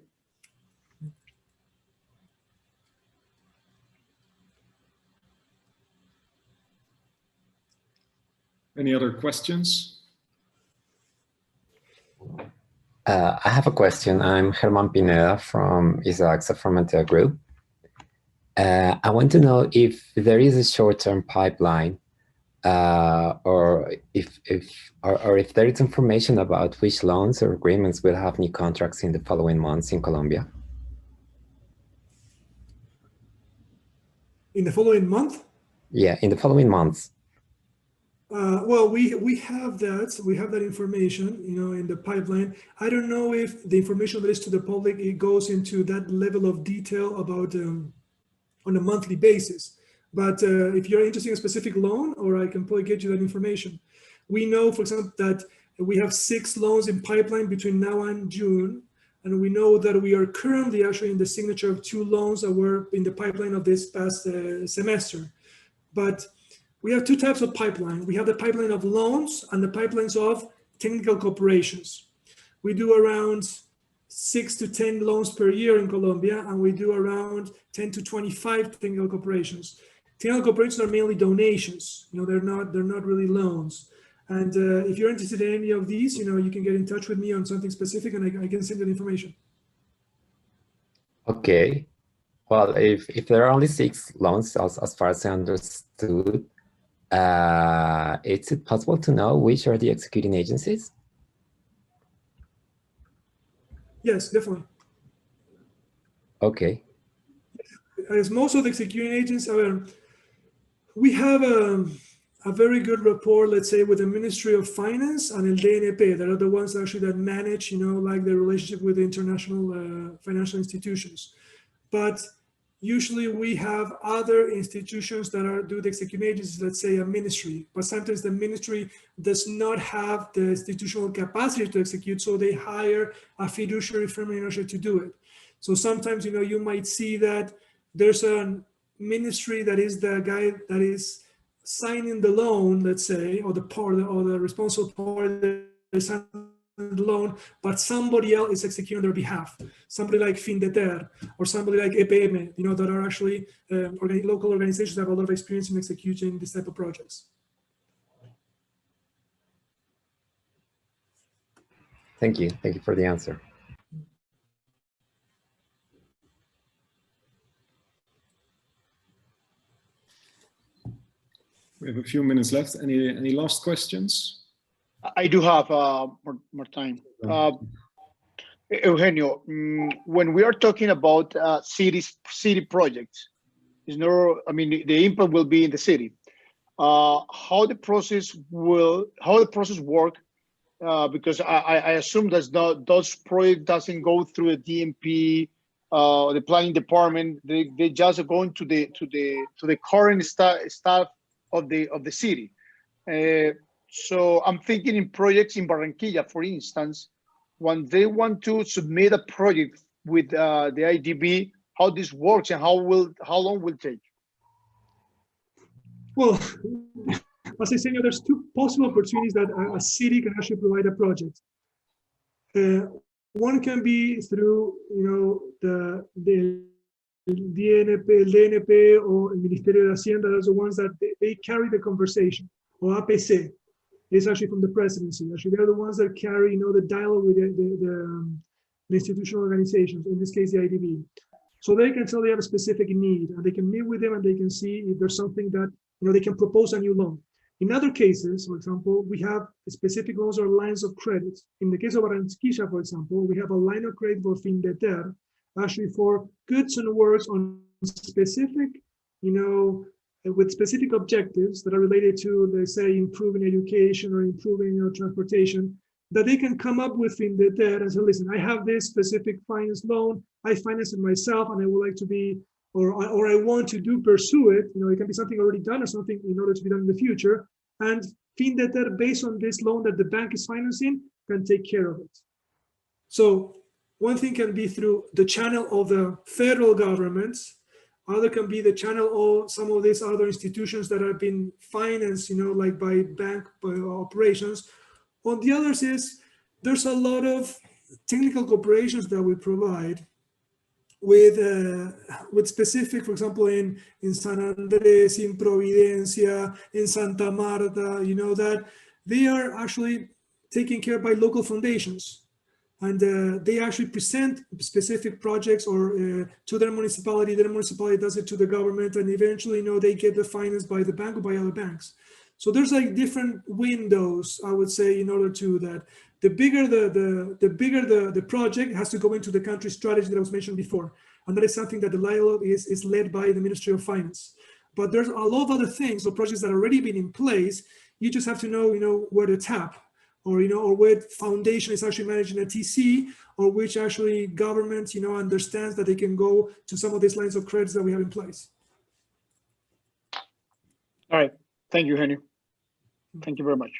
Any other questions? I have a question. I'm Germán Pineda from ISAACSA from Antea Group. I want to know if there is a short-term pipeline or if there is information about which loans or agreements will have new contracts in the following months in Colombia. In the following month? Yeah, in the following months. Well, we have that. We have that information, in the pipeline. I don't know if the information that is to the public, it goes into that level of detail about on a monthly basis. But if you're interested in a specific loan, or I can probably get you that information. We know, for example, that we have 6 loans in pipeline between now and June. And we know that we are currently actually in the signature of 2 loans that were in the pipeline of this past semester. But we have 2 types of pipeline. We have the pipeline of loans and the pipelines of technical cooperations. We do around 6 to 10 loans per year in Colombia, and we do around 10 to 25 technical cooperations. Technical cooperations are mainly donations. They're not really loans. And if you're interested in any of these, you can get in touch with me on something specific, and I can send you the information. Okay. Well, if there are only 6 loans, as far as I understood, is it possible to know which are the executing agencies? Yes, definitely. Okay. As most of the executing agents, we have a very good rapport, let's say, with the Ministry of Finance and El DNP. That are the ones actually that manage, like the relationship with the international financial institutions. But usually we have other institutions that do the executing agencies, let's say a ministry, but sometimes the ministry does not have the institutional capacity to execute, so they hire a fiduciary firm in order to do it. So sometimes, you might see that there's a ministry that is the guy that is signing the loan, let's say, or the responsible party that is signing the loan, but somebody else is executing on their behalf. Somebody like Findeter or somebody like EPM, that are actually local organizations that have a lot of experience in executing this type of projects. Thank you. Thank you for the answer. We have a few minutes left. Any last questions? I do have more time. Eugenio, when we are talking about city projects, the impact will be in the city. how the process work, because I assume that those project doesn't go through a DMP, the planning department. They just go into the current staff of the city. So I'm thinking in projects in Barranquilla, for instance, when they want to submit a project with the IDB, how this works and how long will it take? Well, as I said, there's two possible opportunities that a city can actually provide a project. One can be through, the DNP or el Ministerio de Hacienda. Those are the ones that they carry the conversation. Or APC is actually from the presidency. Actually, they're the ones that carry, the dialogue with the institutional organizations. In this case, the IDB. So they can tell they have a specific need, and they can meet with them, and they can see if there's something that they can propose a new loan. In other cases, for example, we have specific loans or lines of credit. In the case of Barranquilla, for example, we have a line of credit for Findeter, actually for goods and works on specific, with specific objectives that are related to, let's say, improving education or improving transportation, that they can come up with Findeter and say, listen, I have this specific finance loan, I finance it myself, and I would like to be, or I want to pursue it. It can be something already done or something in order to be done in the future. And Findeter, based on this loan that the bank is financing, can take care of it. So one thing can be through the channel of the federal governments. Other can be the channel of some of these other institutions that have been financed, like by operations. On the others is there's a lot of technical cooperations that we provide with specific, for example, in San Andres, in Providencia, in Santa Marta, that they are actually taken care by local foundations. And they actually present specific projects or to their municipality does it to the government, and eventually, they get the finance by the bank or by other banks. So there's like different windows, I would say, in order to that. The bigger the project has to go into the country strategy that I was mentioned before. And that is something that the dialogue is led by the Ministry of Finance. But there's a lot of other things or projects that have already been in place. You just have to know, where to tap, or, or what foundation is actually managing a TC, or which actually government, understands that they can go to some of these lines of credits that we have in place. All right. Thank you, Henry. Thank you very much.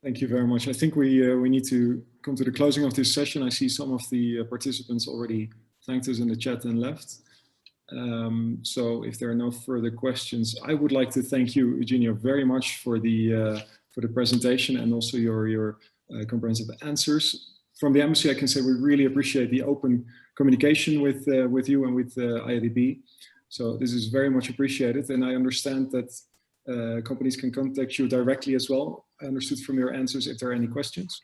Thank you very much. I think we need to come to the closing of this session. I see some of the participants already thanked us in the chat and left. So if there are no further questions, I would like to thank you, Eugenio, very much for the presentation and also your comprehensive answers. From the embassy, I can say we really appreciate the open communication with you and with IADB. So this is very much appreciated, and I understand that companies can contact you directly as well. I understood from your answers if there are any questions.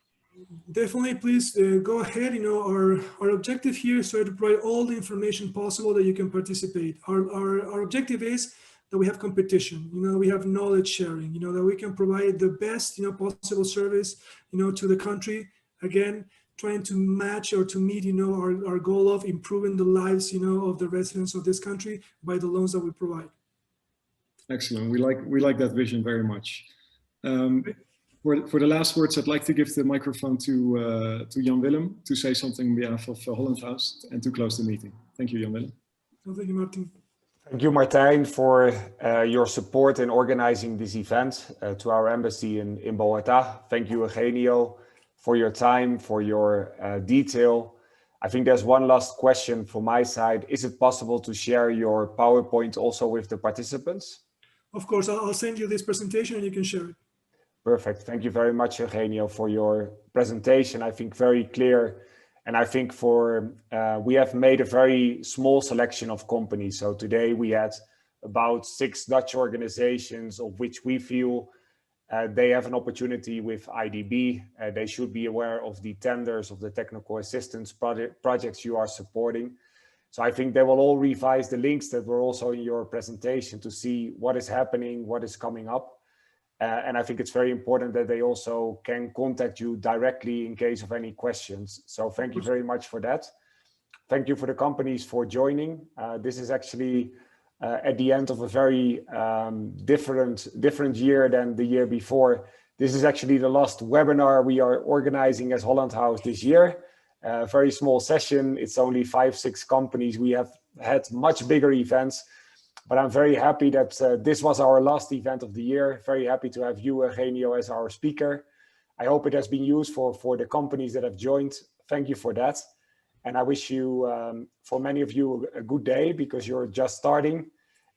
Definitely, please go ahead. Our objective here is to provide all the information possible that you can participate. Our objective is that we have competition. We have knowledge sharing. That we can provide the best possible service to the country. Again, trying to match or to meet our goal of improving the lives of the residents of this country by the loans that we provide. Excellent. We like that vision very much. For the last words, I'd like to give the microphone to Jan Willem to say something on behalf of Holland House and to close the meeting. Thank you, Jan Willem. Well, thank you, Martin. Thank you, Martijn, for your support in organizing this event to our embassy in Bogota. Thank you, Eugenio, for your time, for your detail. I think there's one last question from my side. Is it possible to share your PowerPoint also with the participants? Of course, I'll send you this presentation and you can share it. Perfect. Thank you very much, Eugenio, for your presentation. I think very clear. And I think we have made a very small selection of companies. So today we had about 6 Dutch organizations of which we feel they have an opportunity with IDB. They should be aware of the tenders of the technical assistance projects you are supporting. So I think they will all revise the links that were also in your presentation to see what is happening, what is coming up. And I think it's very important that they also can contact you directly in case of any questions. So thank you very much for that. Thank you for the companies for joining. This is actually at the end of a very different year than the year before. This is actually the last webinar we are organizing as Holland House this year. A very small session. It's only 5-6 companies. We have had much bigger events, but I'm very happy that this was our last event of the year. Very happy to have you, Eugenio, as our speaker. I hope it has been useful for the companies that have joined. Thank you for that. And I wish you, for many of you, a good day because you're just starting.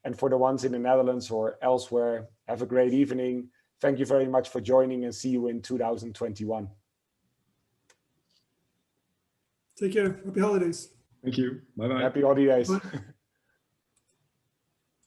And for the ones in the Netherlands or elsewhere, have a great evening. Thank you very much for joining and see you in 2021. Take care. Happy holidays. Thank you. Bye-bye. Happy holidays. Bye.